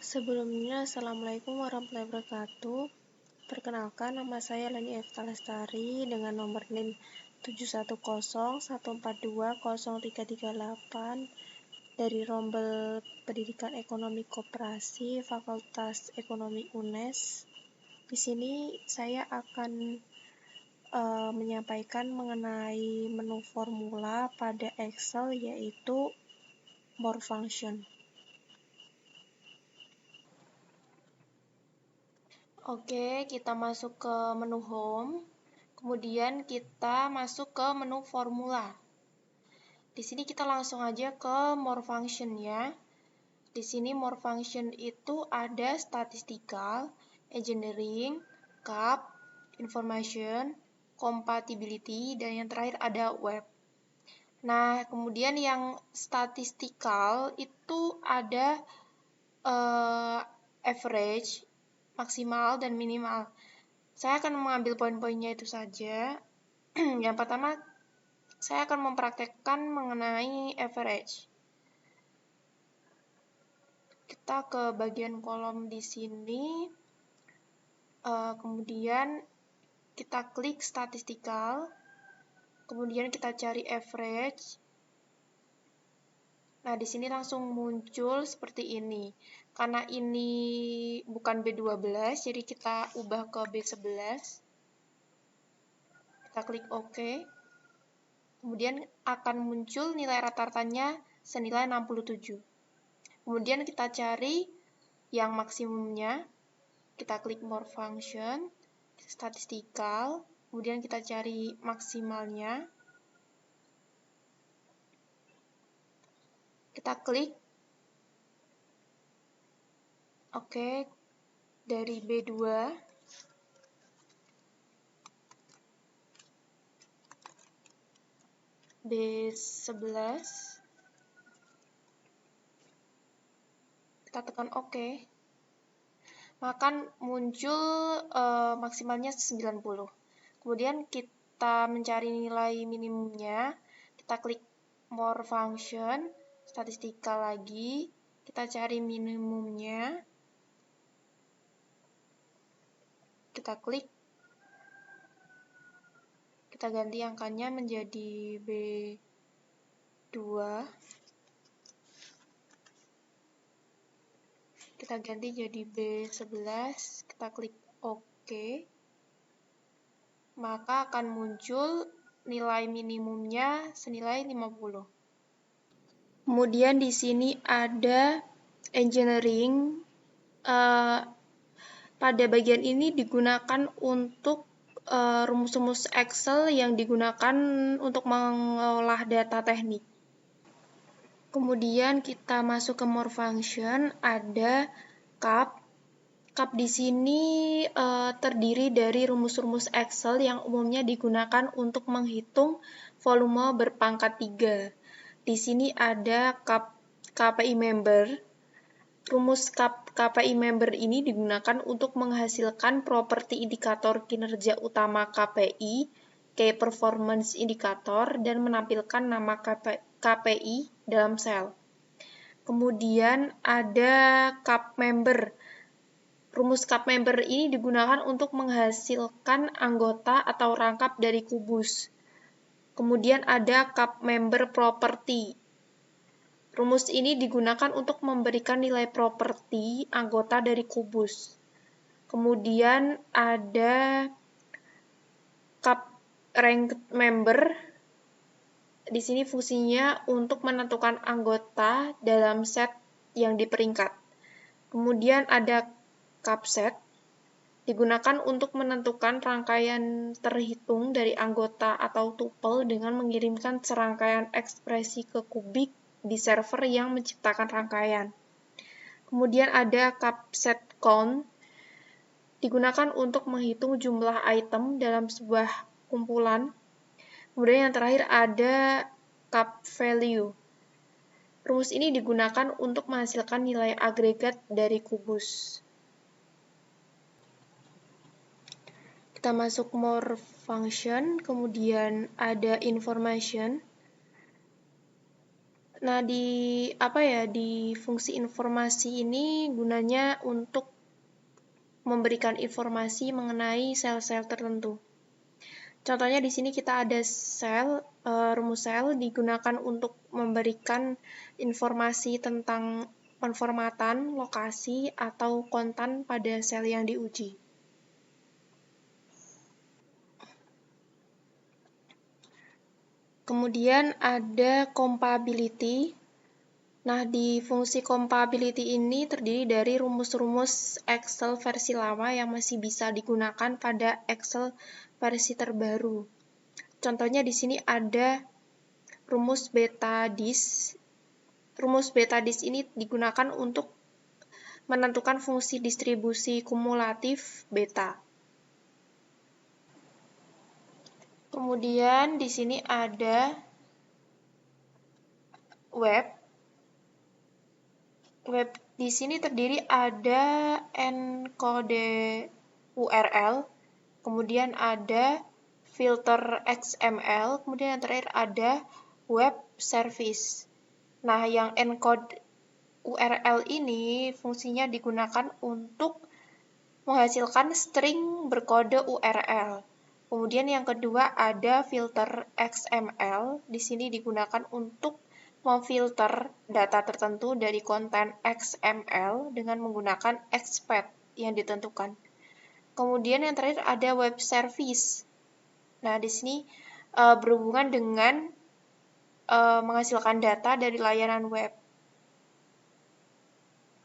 Sebelumnya, Assalamualaikum warahmatullahi wabarakatuh. Perkenalkan, nama saya Leni Evta Lestari dengan nomor NIM 71014200338 dari Rombel Pendidikan Ekonomi Koperasi Fakultas Ekonomi UNES. Di sini saya akan menyampaikan mengenai menu formula pada Excel, yaitu more function. Oke, kita masuk ke menu home, kemudian kita masuk ke menu formula. Di sini kita langsung aja ke more function ya. Di sini more function itu ada statistical, engineering, cap, information, compatibility, dan yang terakhir ada web. Nah, kemudian yang statistical itu ada average, maksimal, dan minimal. Saya akan mengambil poin-poinnya itu saja. Yang pertama, saya akan mempraktekkan mengenai average. Kita ke bagian kolom di sini, kemudian kita klik statistical, kemudian kita cari average. Nah, di sini langsung muncul seperti ini. Karena ini bukan B12, jadi kita ubah ke B11. Kita klik OK. Kemudian akan muncul nilai rata-ratanya senilai 67. Kemudian kita cari yang maksimumnya. Kita klik more function, statistical, kemudian kita cari maksimalnya. Kita klik OK dari B2. B11. Kita tekan OK. Maka muncul maksimalnya 90. Kemudian kita mencari nilai minimumnya. Kita klik more function, statistical lagi. Kita cari minimumnya. Kita klik. Kita ganti angkanya menjadi B2. Kita ganti jadi B11. Kita klik OK. Maka akan muncul nilai minimumnya senilai 50. Kemudian di sini ada engineering. Pada bagian ini digunakan untuk rumus-rumus Excel yang digunakan untuk mengolah data teknik. Kemudian kita masuk ke more function, ada cap. Cap di sini terdiri dari rumus-rumus Excel yang umumnya digunakan untuk menghitung volume berpangkat 3. Di sini ada cap KPI member. Rumus KPI member ini digunakan untuk menghasilkan properti indikator kinerja utama KPI, Key Performance Indicator, dan menampilkan nama KPI dalam sel. Kemudian ada cap member. Rumus cap member ini digunakan untuk menghasilkan anggota atau rangkap dari kubus. Kemudian ada cap member property. Rumus ini digunakan untuk memberikan nilai properti anggota dari kubus. Kemudian ada cap ranked member. Di sini fungsinya untuk menentukan anggota dalam set yang diperingkat. Kemudian ada cap set. Digunakan untuk menentukan rangkaian terhitung dari anggota atau tuple dengan mengirimkan serangkaian ekspresi ke kubik di server yang menciptakan rangkaian. Kemudian ada cap set count, digunakan untuk menghitung jumlah item dalam sebuah kumpulan. Kemudian yang terakhir ada cap value. Rumus ini digunakan untuk menghasilkan nilai agregat dari kubus. Kita masuk more function, kemudian ada information. Nah, di fungsi informasi ini gunanya untuk memberikan informasi mengenai sel-sel tertentu. Contohnya di sini kita ada sel, rumus sel digunakan untuk memberikan informasi tentang penformatan, lokasi, atau kontan pada sel yang diuji. Kemudian ada compability. Nah, di fungsi compability ini terdiri dari rumus-rumus Excel versi lama yang masih bisa digunakan pada Excel versi terbaru. Contohnya di sini ada rumus beta-dis. Rumus beta-dis ini digunakan untuk menentukan fungsi distribusi kumulatif beta. Kemudian di sini ada web. Web di sini terdiri ada encode URL, kemudian ada filter XML, kemudian yang terakhir ada web service. Nah, yang encode URL ini fungsinya digunakan untuk menghasilkan string berkode URL. Kemudian yang kedua ada filter XML, di sini digunakan untuk memfilter data tertentu dari konten XML dengan menggunakan XPath yang ditentukan. Kemudian yang terakhir ada web service. Nah, di sini berhubungan dengan menghasilkan data dari layanan web.